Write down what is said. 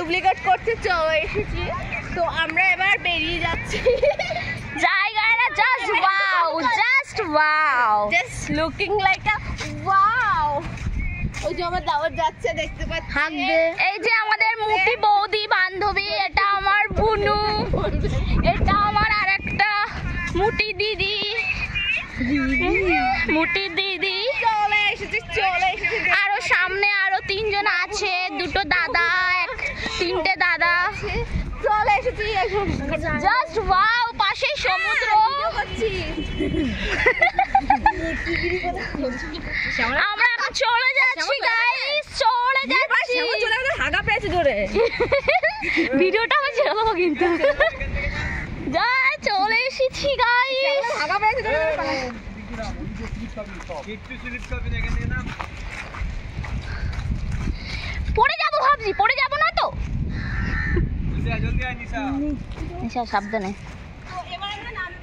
Duplicate করতে চলে এসেছি। তো আমরা এবার বেরিয়ে যাচ্ছি। জায়গাটা just wow, just wow, just looking like আ ওয়াও। ওই যে আমার দাওয়াত যাচ্ছে দেখতে পাচ্ছি। এই যে আমাদের মুটি বৌদি বান্ধবী, এটা আমার বুনু, এটা আমার আরেকটা মুটি দিদি, মুটি দিদি চলে এসেছি। আরো সামনে আরো 3 জন আছে, 2টো দাদা, 3টে দাদা। চলে এসেছি এখন। জাস্ট ওয়াও, পাশেই সমুদ্র। আমরা এখন চলে যাচ্ছি গাইস, চলে যাচ্ছি। হাগা পেয়েছে জোরে। ভিডিওটা আমি ছেড়ে দেবো কিন্তু। যা চলে এসেছি গাইস। হাগা পেয়েছে জোরে। পড়ে যাবো ভাবছি, পড়ে যাবো না তো? নিশা সাবধানে। এবার আমরা নামবো।